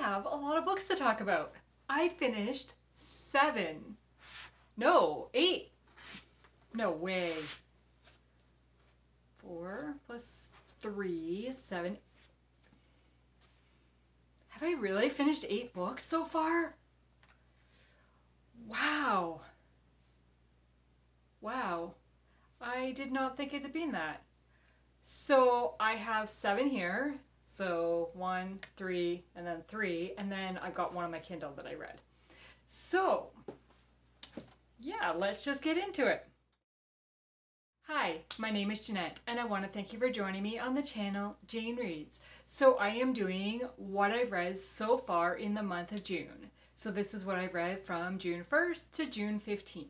have a lot of books to talk about. I finished 7. No, 8. No way. 4 plus 3, 7. Have I really finished 8 books so far? Wow. Wow. I did not think it had been that. So I have 7 here. So 1, 3, and then 3. And then I've got one on my Kindle that I read. So, yeah, let's just get into it. Hi, my name is Jeanette, and I want to thank you for joining me on the channel Jane Reads. So I am doing what I've read so far in the month of June. So this is what I've read from June 1st to June 15th.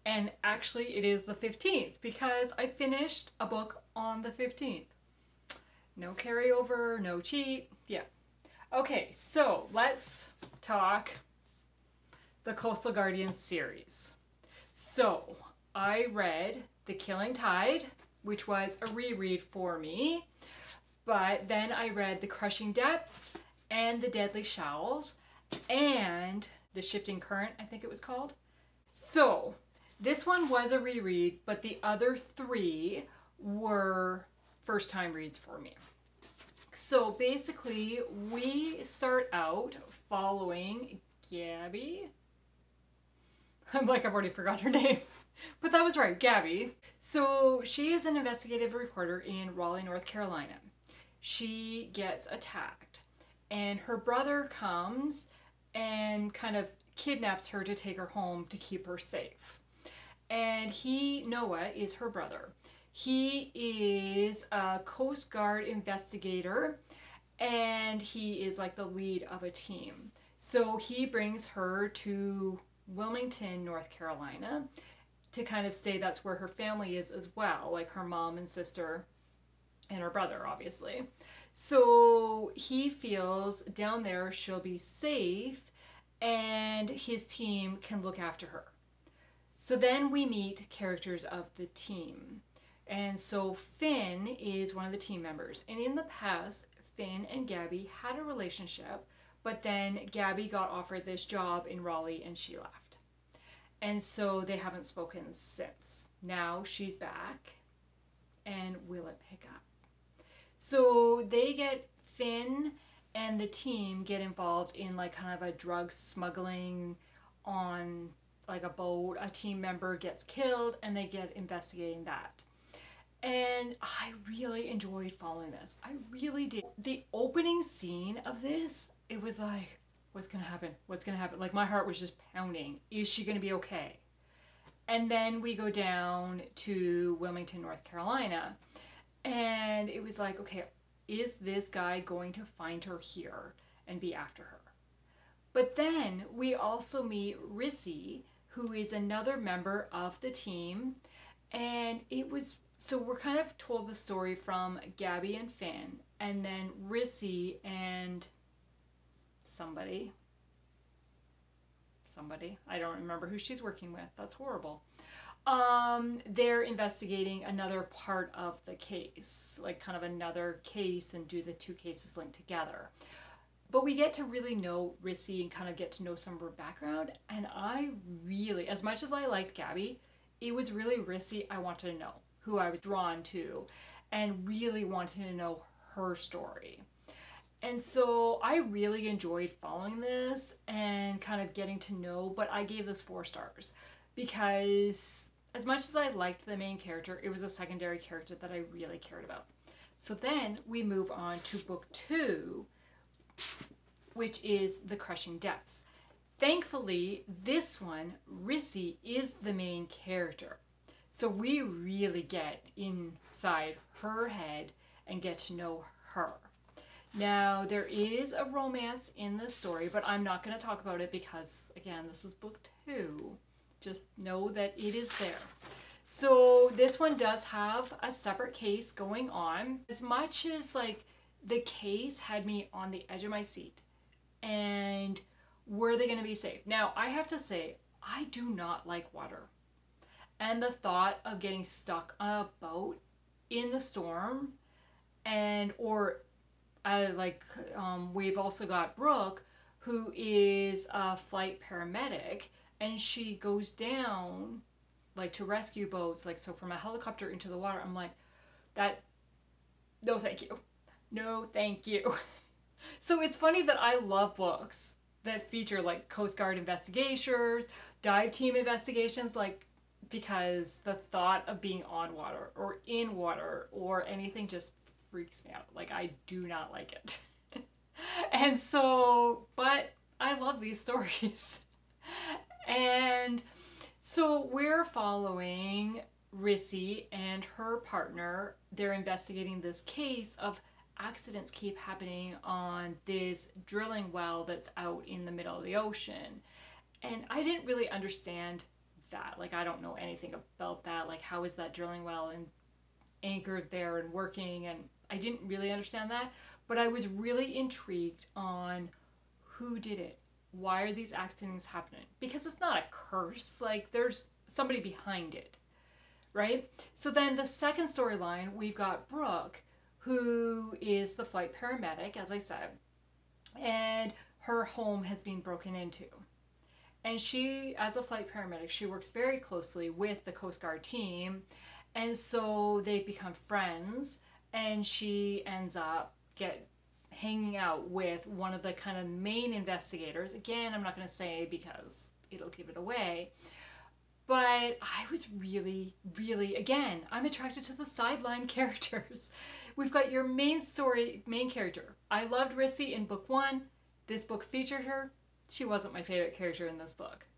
And actually it is the 15th because I finished a book on the 15th. No carryover, no cheat, yeah. Okay, so let's talk the Coastal Guardians series. So I read The Killing Tide, which was a reread for me, but then I read The Crushing Depths and The Deadly Showers and The Shifting Current, I think it was called. So this one was a reread, but the other 3 were first time reads for me. So basically we start out following Gabby. I'm like, I've already forgot her name. But that was right, Gabby. So she is an investigative reporter in Raleigh, North Carolina. She gets attacked and her brother comes and kind of kidnaps her to take her home to keep her safe. And Noah, is her brother. He is a Coast Guard investigator and he is like the lead of a team. So he brings her to Wilmington, North Carolina to kind of stay. That's where her family is as well, like her mom and sister and her brother, obviously. So he feels down there she'll be safe and his team can look after her. So then we meet characters of the team. And so Finn is one of the team members. And in the past, Finn and Gabby had a relationship, but then Gabby got offered this job in Raleigh and she left. And so they haven't spoken since. Now she's back, and will it pick up? So Finn and the team get involved in like kind of a drug smuggling on like a boat. A team member gets killed and they get investigating that. And I really enjoyed following this. I really did. The opening scene of this, it was like, what's gonna happen? What's gonna happen? Like my heart was just pounding. Is she gonna be okay? And then we go down to Wilmington, North Carolina. And it was like, okay, is this guy going to find her here and be after her? But then we also meet Rissy, who is another member of the team. And so we're kind of told the story from Gabby and Finn, and then Rissy and somebody, I don't remember who she's working with. That's horrible. They're investigating another part of the case, like kind of another case, and do the 2 cases linked together. But we get to really know Rissy and kind of get to know some of her background. And I really, as much as I liked Gabby, it was really Rissy I wanted to know, who I was drawn to, and really wanted to know her story. And so I really enjoyed following this and kind of getting to know, but I gave this 4 stars because as much as I liked the main character, it was a secondary character that I really cared about. So then we move on to book 2, which is The Crushing Depths. Thankfully, this one, Rissy is the main character. So we really get inside her head and get to know her. Now, there is a romance in the story, but I'm not going to talk about it because, again, this is book 2. Just know that it is there. So this one does have a separate case going on. As much as like the case had me on the edge of my seat and were they going to be safe? Now, I have to say, I do not like water. And the thought of getting stuck on a boat in the storm or we've also got Brooke, who is a flight paramedic, and she goes down like to rescue boats, like so from a helicopter into the water. I'm like, that, no thank you. No thank you. So it's funny that I love books that feature like Coast Guard investigators, dive team investigations, like, because the thought of being on water or in water or anything just freaks me out. Like, I do not like it. And so, but I love these stories. And so we're following Rissy and her partner. They're investigating this case of accidents keep happening on this drilling well that's out in the middle of the ocean. And I didn't really understand that. Like, I don't know anything about that. Like, how is that drilling well and anchored there and working? And I didn't really understand that. But I was really intrigued on who did it. Why are these accidents happening? Because it's not a curse. Like, there's somebody behind it, right? So then the second storyline, we've got Brooke, who is the flight paramedic, as I said, and her home has been broken into. And she, as a flight paramedic, she works very closely with the Coast Guard team, and so they become friends, and she ends up hanging out with one of the kind of main investigators. Again, I'm not going to say because it'll give it away. But I was really, again, I'm attracted to the sideline characters. We've got your main character. I loved Rissy in book 1. This book featured her. She wasn't my favorite character in this book.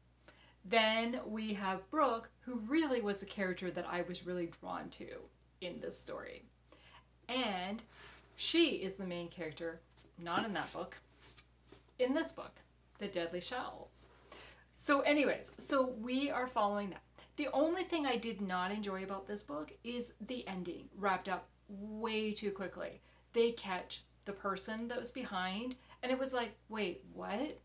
Then we have Brooke, who really was the character that I was really drawn to in this story. And she is the main character, not in that book, in this book, The Deadly Shells. So anyways, so we are following that. The only thing I did not enjoy about this book is the ending, wrapped up way too quickly. They catch the person that was behind, and it was like, wait, what?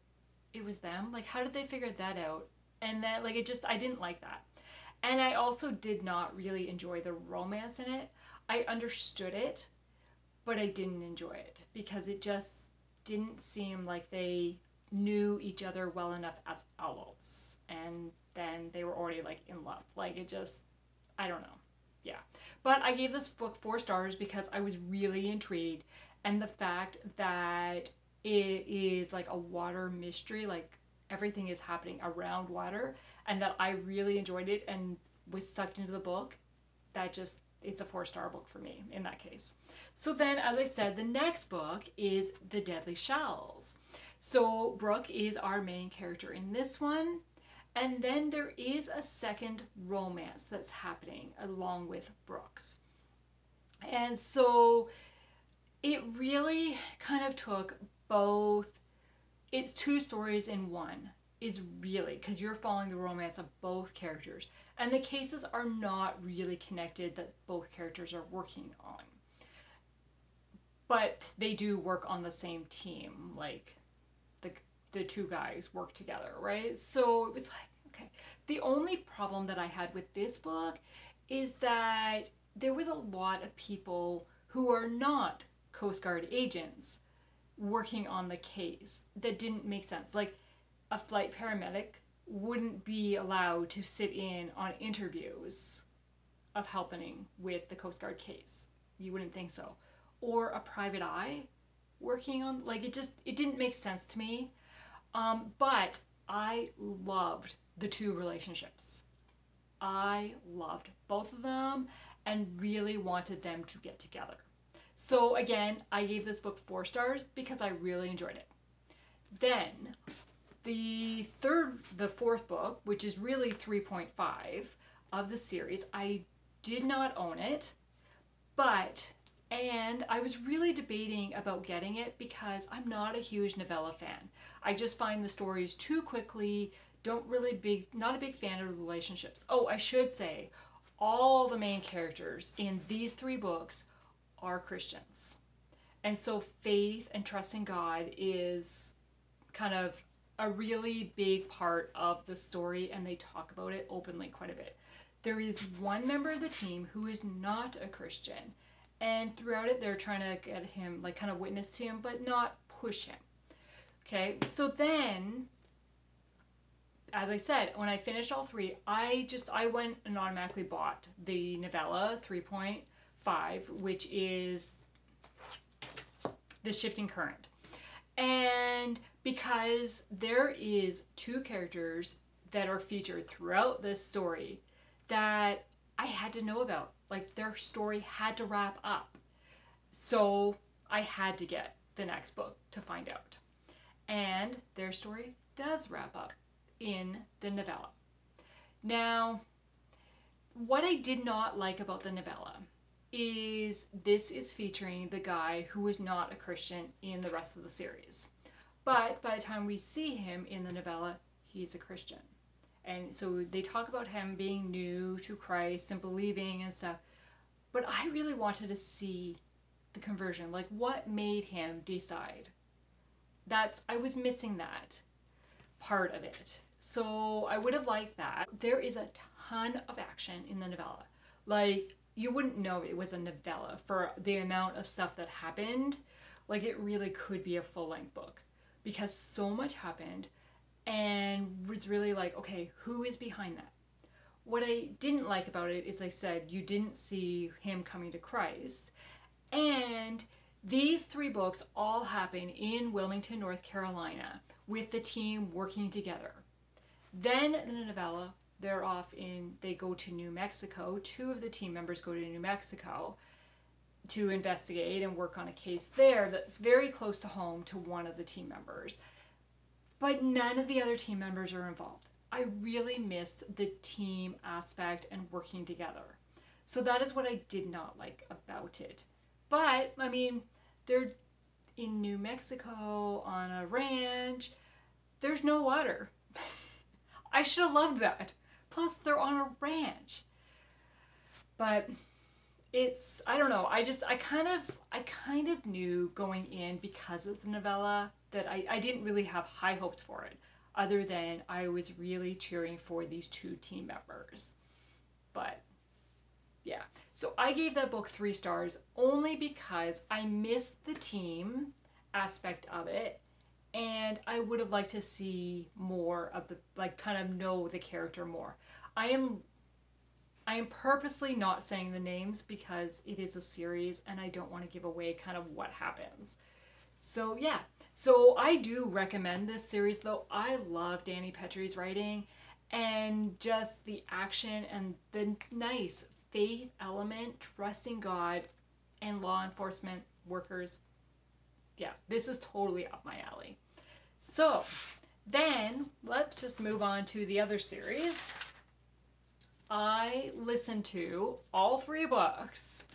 It was them? Like, how did they figure that out? And then, like, I didn't like that. And I also did not really enjoy the romance in it. I understood it, but I didn't enjoy it because it just didn't seem like they knew each other well enough as adults, and then they were already like in love. Like, it just, I don't know. Yeah. But I gave this book 4 stars because I was really intrigued, and the fact that it is like a water mystery, like everything is happening around water, and that I really enjoyed it and was sucked into the book. That just, it's a 4-star book for me in that case. So then, as I said, the next book is The Deadly Shells. So Brooke is our main character in this one. And then there is a second romance that's happening along with Brooke's. And so it really kind of took both, it's 2 stories in one, is really, because you're following the romance of both characters. And the cases are not really connected that both characters are working on. But they do work on the same team, like the 2 guys work together, right? So it was like, okay. The only problem that I had with this book is that there was a lot of people who are not Coast Guard agents working on the case. That didn't make sense. Like, a flight paramedic wouldn't be allowed to sit in on interviews of helping with the Coast Guard case. You wouldn't think so. Or a private eye working on, like, it didn't make sense to me. But I loved the 2 relationships. I loved both of them and really wanted them to get together. So again, I gave this book 4 stars because I really enjoyed it. Then the 4th book, which is really 3.5 of the series, I did not own it, and I was really debating about getting it because I'm not a huge novella fan. I just find the stories too quickly, not a big fan of the relationships. Oh, I should say, all the main characters in these 3 books are Christians. And so faith and trusting God is kind of a really big part of the story, and they talk about it openly quite a bit. There is one member of the team who is not a Christian, And throughout it, they're trying to get him, like, kind of witness to him, but not push him. Okay, so then, as I said, when I finished all three, I went and automatically bought the novella 3.5, which is The Shifting Current. And because there is two characters that are featured throughout this story that I had to know about. Like, their story had to wrap up. So I had to get the next book to find out. And their story does wrap up in the novella. Now, what I did not like about the novella is this is featuring the guy who was not a Christian in the rest of the series. But by the time we see him in the novella, he's a Christian. And so they talk about him being new to Christ and believing and stuff. But I really wanted to see the conversion. Like, what made him decide? I was missing that part of it. So I would have liked that. There is a ton of action in the novella. Like, you wouldn't know it was a novella for the amount of stuff that happened. Like, it really could be a full-length book because so much happened and was really like, okay, who is behind that? What I didn't like about it is, I said, you didn't see him coming to Christ. And these three books all happen in Wilmington, North Carolina, with the team working together. Then in the novella, they go to New Mexico. Two of the team members go to New Mexico to investigate and work on a case there that's very close to home to one of the team members. But none of the other team members are involved. I really missed the team aspect and working together. So that is what I did not like about it. But, I mean, they're in New Mexico on a ranch. There's no water. I should have loved that. Plus, they're on a ranch. But I don't know. I kind of knew going in, because it's a novella, that I didn't really have high hopes for it, other than I was really cheering for these two team members. But yeah, so I gave that book 3 stars only because I missed the team aspect of it, and I would have liked to see more of the, like, kind of know the character more. I am purposely not saying the names because it is a series and I don't want to give away kind of what happens. So yeah, so I do recommend this series though. I love Dani Pettrey's writing and just the action and the nice faith element, trusting God and law enforcement workers. Yeah, this is totally up my alley. So then let's just move on to the other series. I listened to all 3 books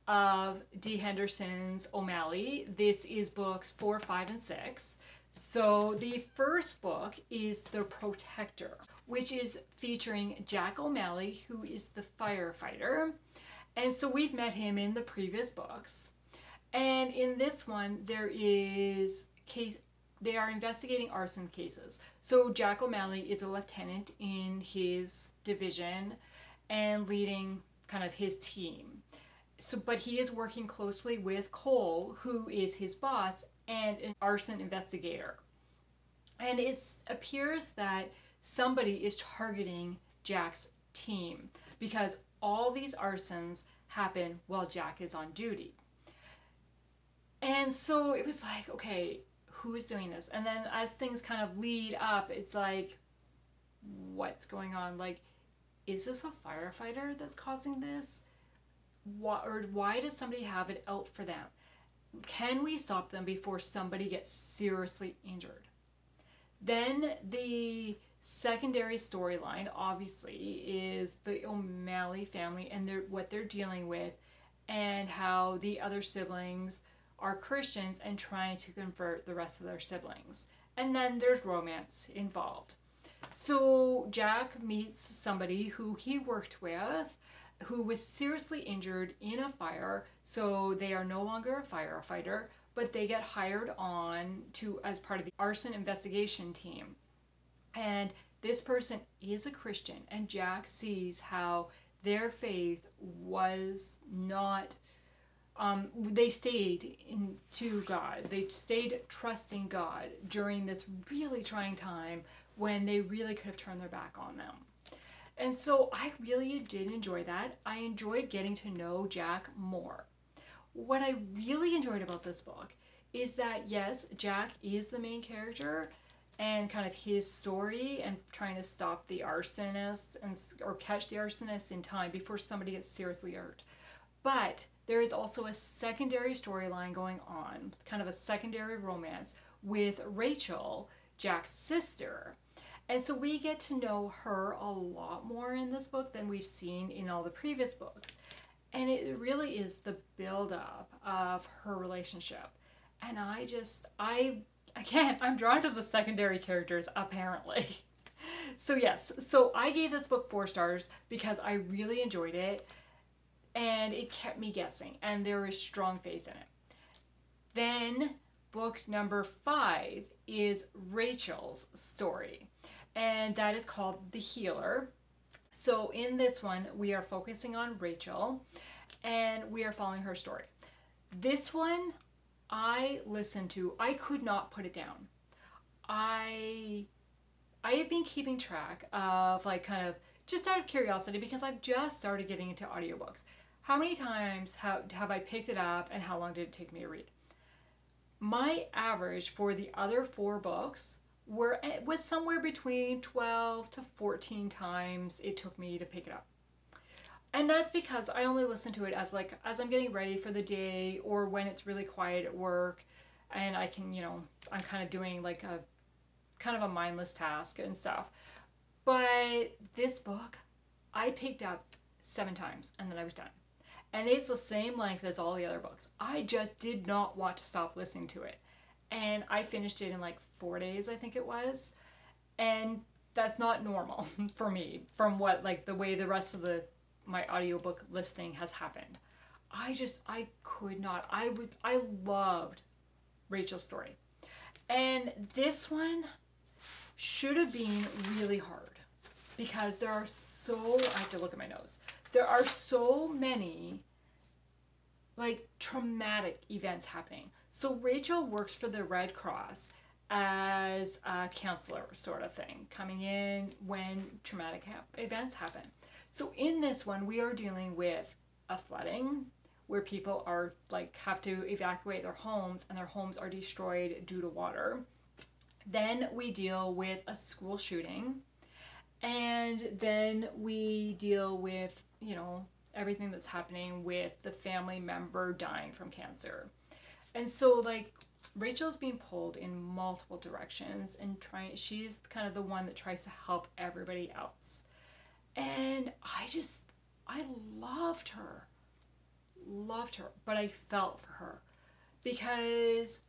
of Dee Henderson's OMalley. This is books 4, 5, and 6. So the first book is The Protector, which is featuring Jack OMalley, who is the firefighter. And so we've met him in the previous books. And in this one, they are investigating arson cases. So Jack OMalley is a lieutenant in his division and leading kind of his team. But he is working closely with Cole, who is his boss and an arson investigator. And it appears that somebody is targeting Jack's team because all these arsons happen while Jack is on duty. And so it was like, okay, who is doing this? And then as things kind of lead up, it's like, what's going on? Like, is this a firefighter that's causing this? Why does somebody have it out for them? Can we stop them before somebody gets seriously injured? Then the secondary storyline, obviously, is the OMalley family and what they're dealing with and how the other siblings are Christians and trying to convert the rest of their siblings. And then there's romance involved. So Jack meets somebody who he worked with who was seriously injured in a fire. So they are no longer a firefighter, but they get hired on as part of the arson investigation team. And this person is a Christian, and Jack sees how their faith was not They stayed to God. They stayed trusting God during this really trying time when they really could have turned their back on them. And so I really did enjoy that. I enjoyed getting to know Jack more. What I really enjoyed about this book is that, yes, Jack is the main character and kind of his story and trying to stop the arsonist or catch the arsonist in time before somebody gets seriously hurt. But there is also a secondary storyline going on, kind of a secondary romance with Rachel, Jack's sister. And so we get to know her a lot more in this book than we've seen in all the previous books. And it really is the build-up of her relationship. And I'm drawn to the secondary characters, apparently. So yes, so I gave this book 4 stars because I really enjoyed it. And it kept me guessing. And there was strong faith in it. Then book number 5 is Rachel's story. And that is called The Healer. So in this one, we are focusing on Rachel. And we are following her story. This one, I listened to. I could not put it down. I have been keeping track of, like, kind of just out of curiosity because I've just started getting into audiobooks. How many times have I picked it up and how long did it take me to read? My average for the other 4 books was somewhere between 12 to 14 times it took me to pick it up. And that's because I only listen to it as I'm getting ready for the day or when it's really quiet at work and I can, I'm kind of doing like a kind of a mindless task and stuff. But this book, I picked up 7 times and then I was done. And it's the same length as all the other books. I just did not want to stop listening to it. And I finished it in like 4 days, I think it was. And that's not normal for me from what, like, the way the rest of my audiobook listening has happened. I could not. I loved Rachel's story. And this one should have been really hard because I have to look at my notes. There are so many, like, traumatic events happening. So Rachel works for the Red Cross as a counselor sort of thing, coming in when traumatic events happen. So in this one, we are dealing with a flooding where people are, like, have to evacuate their homes and their homes are destroyed due to water. Then we deal with a school shooting. And then we deal with, everything that's happening with the family member dying from cancer. And so, like, Rachel's being pulled in multiple directions and she's kind of the one that tries to help everybody else. And I loved her, but I felt for her because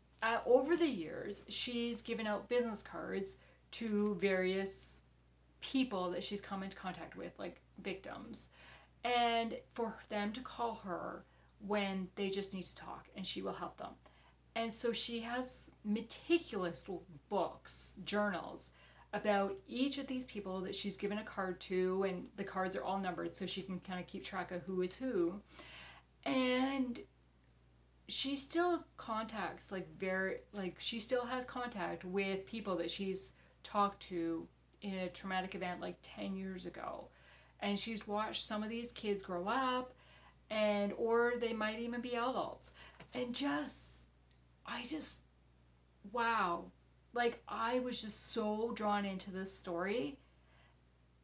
over the years, she's given out business cards to various people that she's come into contact with, like victims, and for them to call her when they just need to talk and she will help them. And so she has meticulous books, journals about each of these people that she's given a card to, and the cards are all numbered so she can kind of keep track of who is who. And she still contacts, she still has contact with people that she's talked to in a traumatic event like 10 years ago. And she's watched some of these kids grow up or they might even be adults. And wow. Like, I was just so drawn into this story.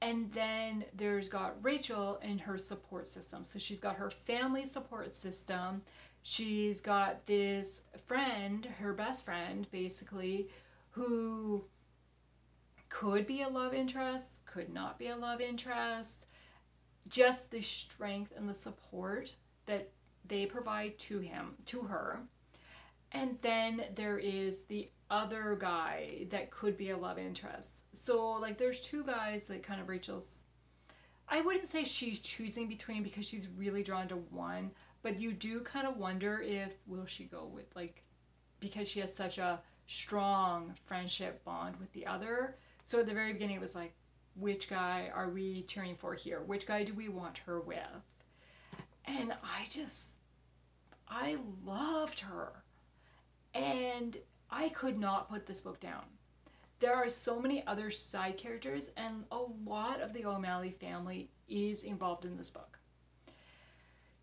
And then there's got Rachel and her support system. So she's got her family support system. She's got this friend, her best friend, basically, who could be a love interest, could not be a love interest. Just the strength and the support that they provide to her. And then there is the other guy that could be a love interest. So, like, there's 2 guys that kind of Rachel's, I wouldn't say she's choosing between because she's really drawn to one, but you do kind of wonder will she go with, like, because she has such a strong friendship bond with the other. So at the very beginning it was like, which guy are we cheering for here? Which guy do we want her with? And I loved her. And I could not put this book down. There are so many other side characters, and a lot of the OMalley family is involved in this book.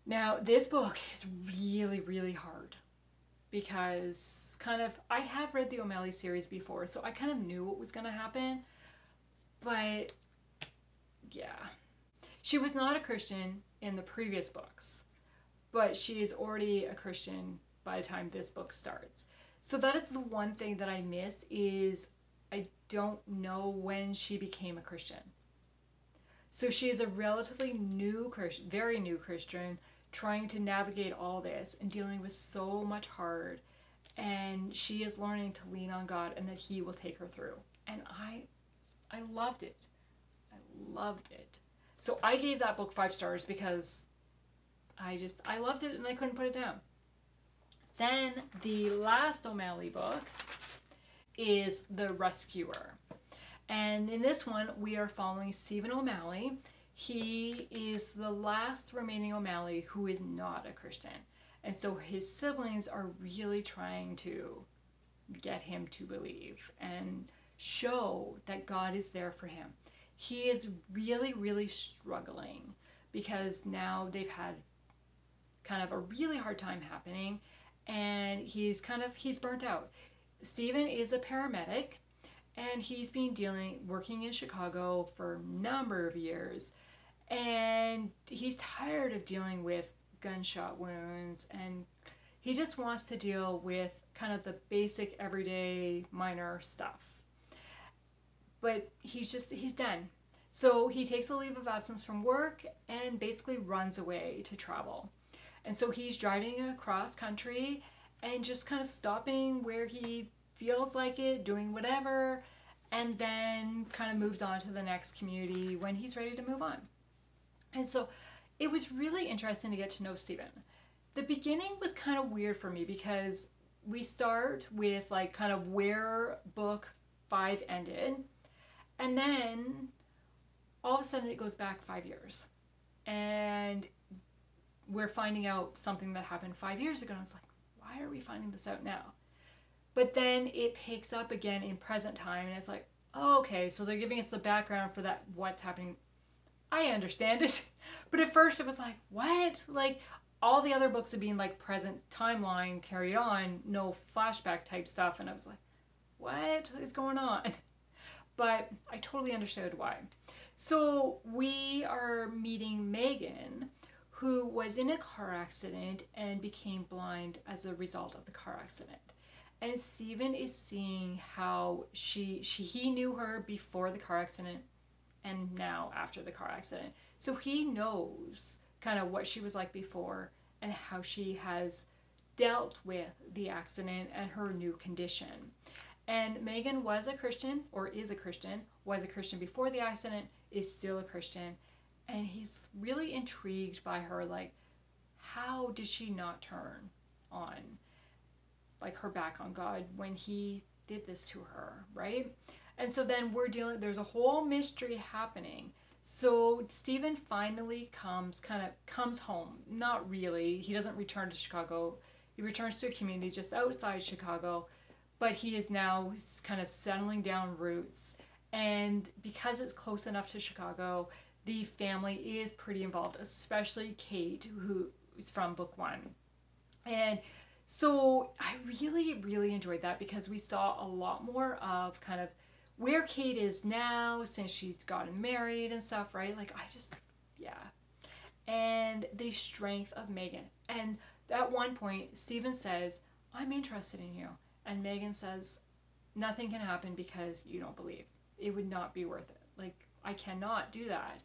Now, this book is really, really hard because I have read the OMalley series before, so I kind of knew what was going to happen. But yeah, she was not a Christian in the previous books, but she is already a Christian by the time this book starts. So that is the one thing that I missed, is I don't know when she became a Christian. So she is a relatively new Christian, very new Christian, trying to navigate all this and dealing with so much hard. And she is learning to lean on God and that He will take her through. And I loved it. I loved it. So I gave that book 5 stars because I loved it and I couldn't put it down. Then the last OMalley book is The Rescuer. And in this one, we are following Stephen OMalley. He is the last remaining OMalley who is not a Christian. And so his siblings are really trying to get him to believe and show that God is there for him. He is really, really struggling because now they've had kind of a really hard time happening, and he's burnt out. Stephen is a paramedic, and he's been working in Chicago for a number of years, and he's tired of dealing with gunshot wounds, and he just wants to deal with kind of the basic everyday minor stuff. But he's done. So he takes a leave of absence from work and basically runs away to travel. And so he's driving across country and just kind of stopping where he feels like it, doing whatever, and then kind of moves on to the next community when he's ready to move on. And so it was really interesting to get to know Stephen. The beginning was kind of weird for me because we start with like kind of where book 5 ended, and then all of a sudden it goes back 5 years. And we're finding out something that happened 5 years ago. And it's like, why are we finding this out now? But then it picks up again in present time, and it's like, oh, okay, so they're giving us the background for that, what's happening. I understand it. But at first it was like, what? Like, all the other books have been like present timeline carried on, no flashback type stuff. And I was like, what is going on? But I totally understood why. So we are meeting Megan, who was in a car accident and became blind as a result of the car accident. And Stephen is seeing how he knew her before the car accident and now after the car accident. So he knows kind of what she was like before and how she has dealt with the accident and her new condition. And Megan was a Christian, or is a Christian, was a Christian before the accident, is still a Christian. And he's really intrigued by her, like, how did she not turn on, like, her back on God when he did this to her, right? And so then there's a whole mystery happening. So Stephen finally comes home. Not really. He doesn't return to Chicago. He returns to a community just outside Chicago, but he is now kind of settling down roots. And because it's close enough to Chicago, the family is pretty involved, especially Kate, who is from book 1. And so I really, really enjoyed that because we saw a lot more of kind of where Kate is now since she's gotten married and stuff, right? Like, and the strength of Megan. And at one point, Stephen says, I'm interested in you. And Megan says, nothing can happen because you don't believe. It would not be worth it. Like, I cannot do that.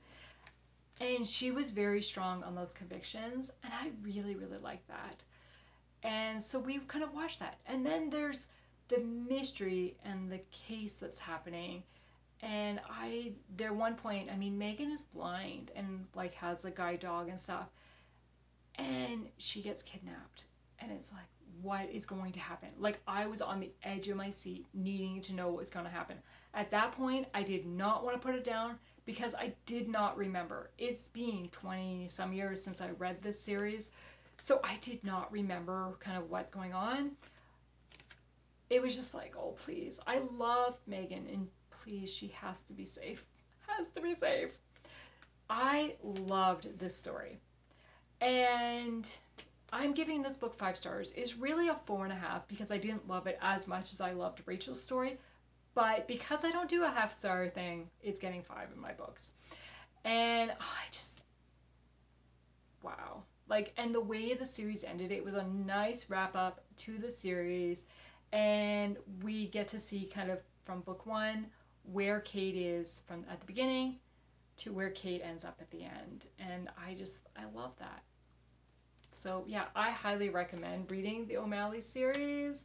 And she was very strong on those convictions. And I really, really liked that. And so we kind of watched that. And then there's the mystery and the case that's happening. And one point, Megan is blind and like has a guide dog and stuff. And she gets kidnapped. And it's like, what is going to happen? Like, I was on the edge of my seat needing to know what was going to happen. At that point, I did not want to put it down because I did not remember. It's been 20 some years since I read this series. So I did not remember kind of what's going on. It was just like, oh, please. I love Megan, and please, she has to be safe. Has to be safe. I loved this story. And I'm giving this book 5 stars. It's really a 4.5 because I didn't love it as much as I loved Rachel's story. But because I don't do a half-star thing, it's getting 5 in my books. And I just, wow. Like, and the way the series ended, it was a nice wrap-up to the series. And we get to see kind of from book 1 where Kate is from at the beginning to where Kate ends up at the end. And I love that. So yeah, I highly recommend reading the OMalley series.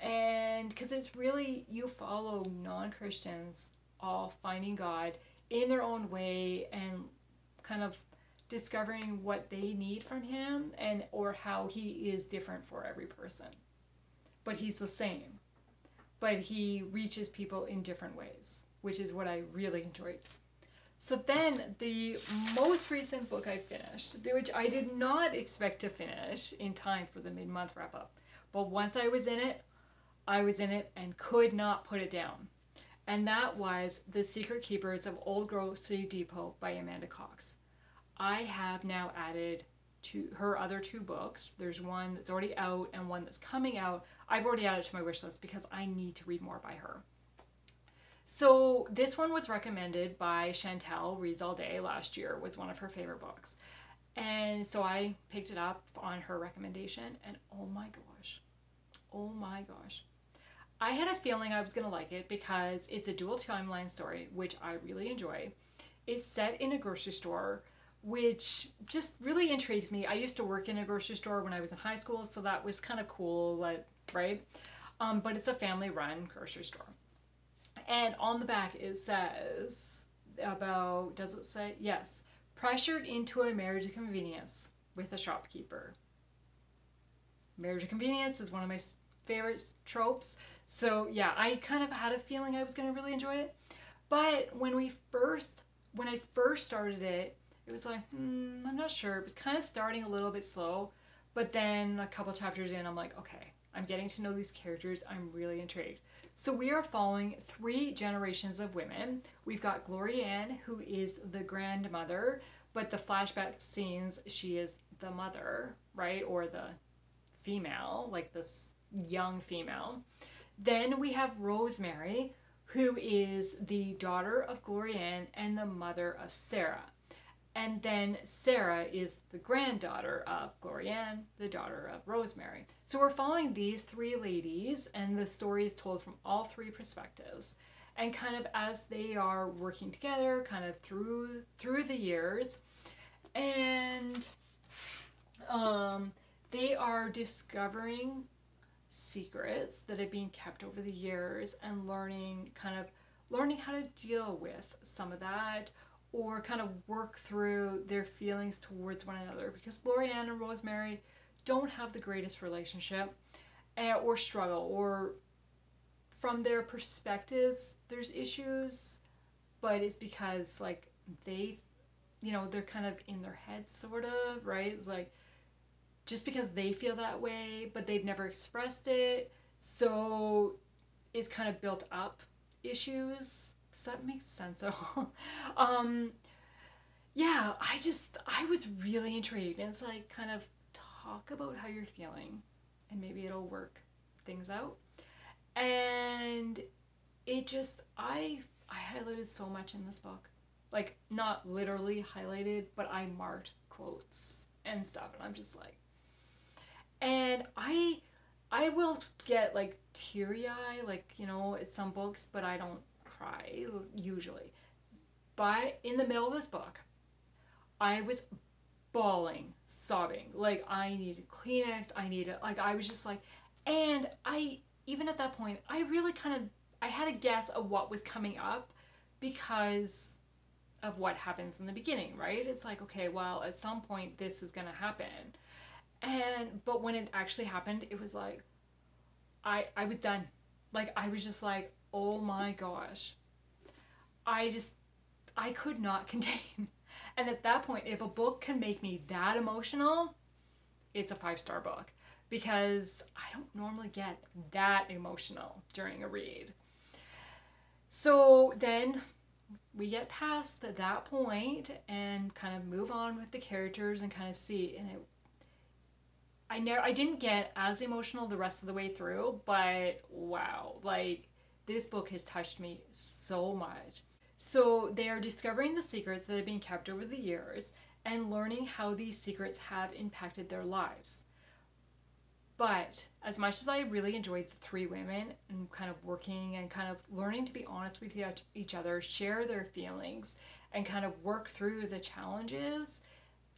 And because it's really, you follow non-Christians all finding God in their own way and kind of discovering what they need from him, and or how he is different for every person. But he's the same. But he reaches people in different ways, which is what I really enjoyed. So then the most recent book I finished, which I did not expect to finish in time for the mid-month wrap-up. But once I was in it and could not put it down. And that was The Secret Keepers of Old Grocery Depot by Amanda Cox. I have now added to her other 2 books. There's one that's already out and one that's coming out. I've already added to my wish list because I need to read more by her. So this one was recommended by Chantel Reads All Day last year, was one of her favorite books. And so I picked it up on her recommendation, and oh my gosh. I had a feeling I was going to like it because it's a dual timeline story, which I really enjoy. It's set in a grocery store, which just really intrigues me. I used to work in a grocery store when I was in high school, so that was kind of cool, like, right? But it's a family-run grocery store. And on the back it says about, does it say? Yes. Pressured into a marriage of convenience with a shopkeeper. Marriage of convenience is one of my favorite tropes. So yeah, I kind of had a feeling I was going to really enjoy it. But when I first started it, it was like, I'm not sure. It was kind of starting a little bit slow. But then a couple chapters in, I'm like, okay, I'm getting to know these characters. I'm really intrigued. So we are following 3 generations of women. We've got Gloria Ann, who is the grandmother, but the flashback scenes, she is the mother, right? Or the female, like this young female. Then we have Rosemary, who is the daughter of Gloria Ann and the mother of Sarah. And then Sarah is the granddaughter of Gloria Ann, the daughter of Rosemary. So we're following these 3 ladies, and the story is told from all 3 perspectives. And kind of as they are working together, kind of through the years, and they are discovering secrets that have been kept over the years and learning how to deal with some of that, or kind of work through their feelings towards one another, because Gloria Ann and Rosemary don't have the greatest relationship, or struggle, or from their perspectives there's issues, but it's because like they, they're kind of in their heads sort of, right? It's like just because they feel that way, but they've never expressed it, so it's kind of built up issues. Does that make sense at all? Yeah, I was really intrigued. And it's like, kind of talk about how you're feeling and maybe it'll work things out. And it just, I highlighted so much in this book. Like, not literally highlighted, but I marked quotes and stuff. And I'm just like, and I will get like teary-eye, like, at some books, but I don't cry usually. But in the middle of this book, I was bawling, sobbing. Like, I needed Kleenex, I was just like, and even at that point, I really I had a guess of what was coming up because of what happens in the beginning, right? It's like, okay, well, at some point this is gonna happen. But when it actually happened, it was like, I was done. Like, I was just like, oh my gosh. I could not contain. And at that point, if a book can make me that emotional, it's a 5-star book, because I don't normally get that emotional during a read. So then we get past that point and kind of move on with the characters and kind of see, and I didn't get as emotional the rest of the way through, but wow, like this book has touched me so much. So they are discovering the secrets that have been kept over the years and learning how these secrets have impacted their lives. But as much as I really enjoyed the 3 women and kind of working and kind of learning to be honest with each other, share their feelings, and kind of work through the challenges,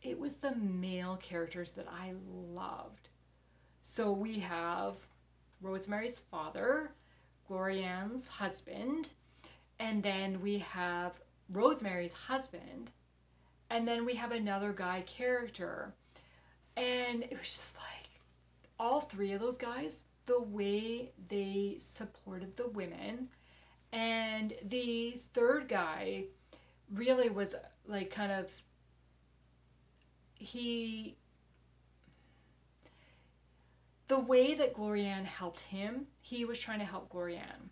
it was the male characters that I loved. So we have Rosemary's father, Glorianne's husband, and then we have Rosemary's husband, and then we have another guy character. And it was just like, all 3 of those guys, the way they supported the women. And the 3rd guy really was like kind of, the way that Glorianne helped him, he was trying to help Glorianne.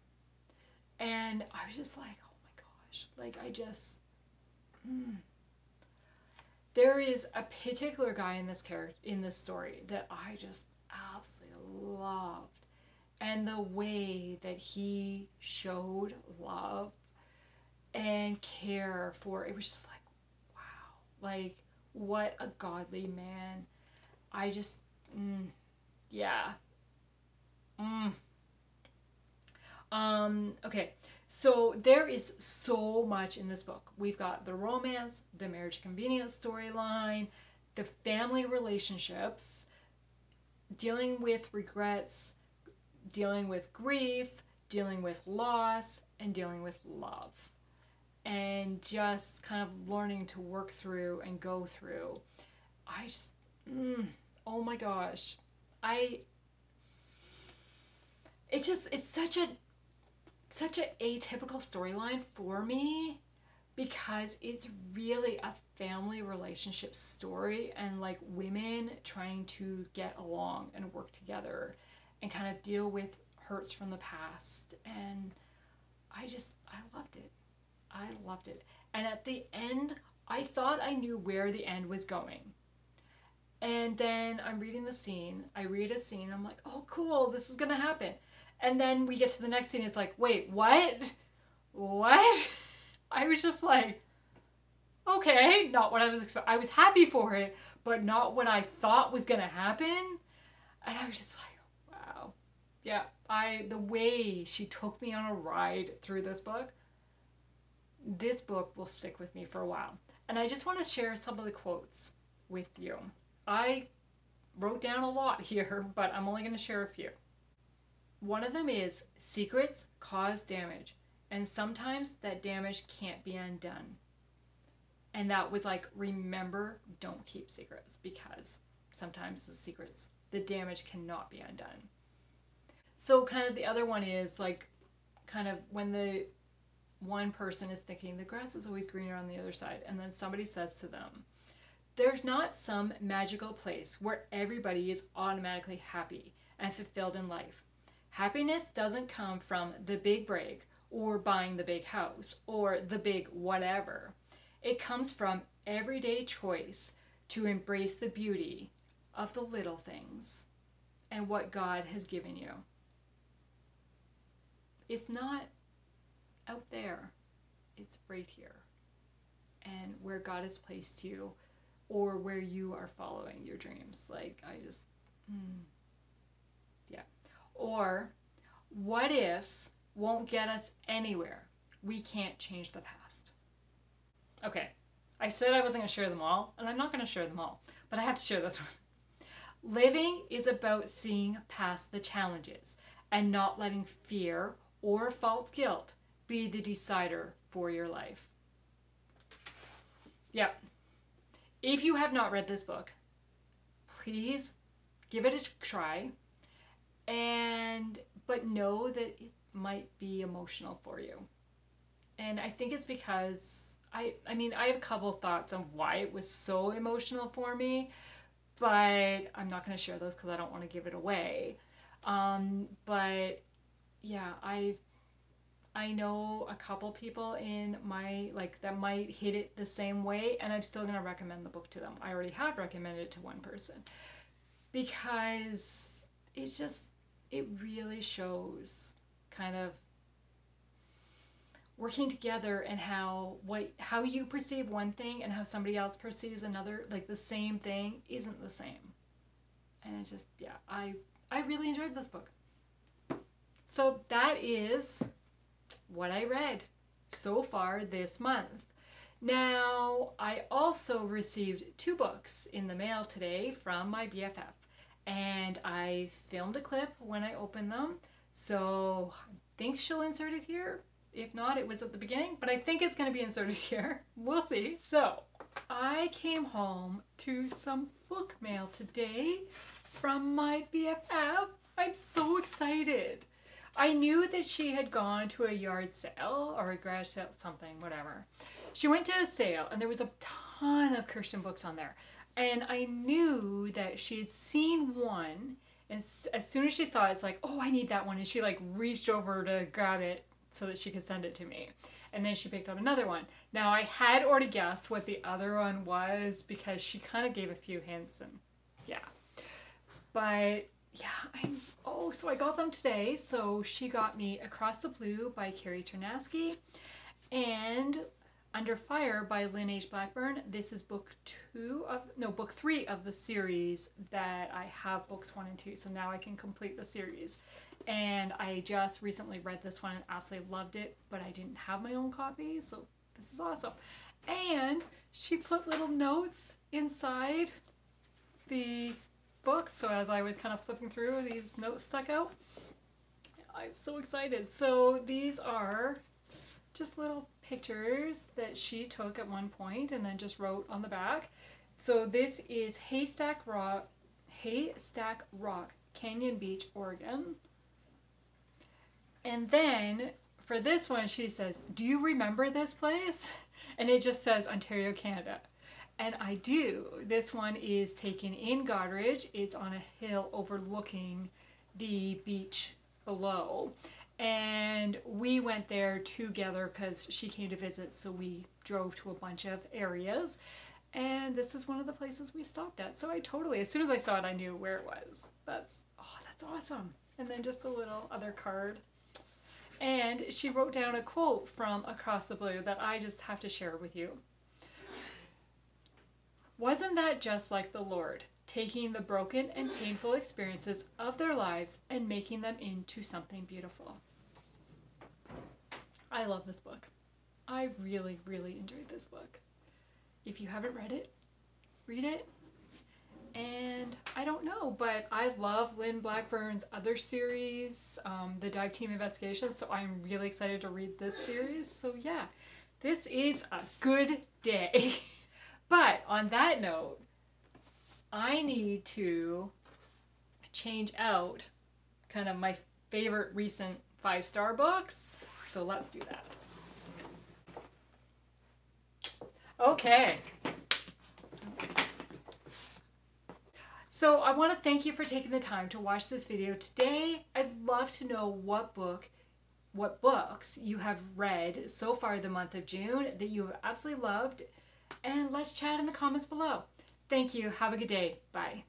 And I was just like, oh my gosh, like I just, There is a particular guy in this story that I just absolutely loved, and the way that he showed love and care for, it was just like, wow, like what a godly man. I just yeah. Okay, so there is so much in this book. We've got the romance, the marriage convenience storyline, the family relationships, dealing with regrets, dealing with grief, dealing with loss, and dealing with love. And just kind of learning to work through and go through. I just, oh my gosh. It's such a atypical storyline for me, because it's really a family relationship story and like women trying to get along and work together and kind of deal with hurts from the past. And I loved it. I loved it. And at the end, I thought I knew where the end was going. And then I'm reading the scene. I read a scene. I'm like, oh, cool. This is going to happen. And then we get to the next scene. It's like, wait, what? What? I was just like, okay, not what I was expecting. I was happy for it, but not what I thought was going to happen. And I was just like, wow. Yeah, the way she took me on a ride through this book will stick with me for a while. And I just want to share some of the quotes with you. I wrote down a lot here, but I'm only going to share a few. One of them is, secrets cause damage, and sometimes that damage can't be undone. And that was like, remember, don't keep secrets, because sometimes the damage cannot be undone. So kind of the other one is like, kind of when the one person is thinking the grass is always greener on the other side, and then somebody says to them, there's not some magical place where everybody is automatically happy and fulfilled in life. Happiness doesn't come from the big break or buying the big house or the big whatever. It comes from everyday choice to embrace the beauty of the little things and what God has given you. It's not out there. It's right here. And where God has placed you, or where you are following your dreams. Like, I just, yeah. Or, what ifs won't get us anywhere. We can't change the past. Okay, I said I wasn't going to share them all, and I'm not going to share them all, but I have to share this one. Living is about seeing past the challenges and not letting fear or false guilt be the decider for your life. Yep. If you have not read this book, please give it a try, but know that it might be emotional for you. And I think it's because I have a couple thoughts on why it was so emotional for me, but I'm not going to share those because I don't want to give it away. But yeah, I know a couple people in my, like, that might hit it the same way, and I'm still going to recommend the book to them. I already have recommended it to one person because it's just, it really shows kind of working together and how you perceive one thing and how somebody else perceives another, like the same thing isn't the same. And it's just, yeah, I really enjoyed this book. So that is what I read so far this month. Now, I also received 2 books in the mail today from my BFF, and I filmed a clip when I opened them, so I think she'll insert it here. If not, it was at the beginning, but I think it's going to be inserted here. We'll see. So, I came home to some book mail today from my BFF. I'm so excited. I knew that she had gone to a yard sale or a garage sale, something, whatever. She went to a sale and there was a ton of Christian books on there. And I knew that she had seen one, and as soon as she saw it, it's like, oh, I need that one. And she like reached over to grab it so that she could send it to me. And then she picked up another one. Now I had already guessed what the other one was because she kind of gave a few hints, and yeah. But yeah, so I got them today. So she got me Across the Blue by Carrie Ternasky and Under Fire by Lynn H. Blackburn. This is book 3 of the series that I have books 1 and 2. So now I can complete the series. And I just recently read this one and absolutely loved it, but I didn't have my own copy, so this is awesome. And she put little notes inside the book, so as I was kind of flipping through, these notes stuck out. I'm so excited. So these are just little pictures that she took at one point and then just wrote on the back. So this is Haystack Rock, Canyon Beach, Oregon. And then for this one, she says, do you remember this place? And it just says Ontario, Canada. And I do. This one is taken in Goderich. It's on a hill overlooking the beach below. And we went there together because she came to visit, so we drove to a bunch of areas. And this is one of the places we stopped at. So I totally, as soon as I saw it, I knew where it was. That's awesome. And then just a little other card. And she wrote down a quote from Across the Blue that I just have to share with you. Wasn't that just like the Lord, taking the broken and painful experiences of their lives and making them into something beautiful? I love this book. I really, really enjoyed this book. If you haven't read it, read it. And I don't know, but I love Lynn Blackburn's other series, the Dive Team Investigations, so I'm really excited to read this series. So yeah, this is a good day. But on that note, I need to change out kind of my favorite recent 5-star books. So let's do that. Okay. So I want to thank you for taking the time to watch this video today. I'd love to know what books you have read so far the month of June that you have absolutely loved. And let's chat in the comments below. Thank you. Have a good day. Bye.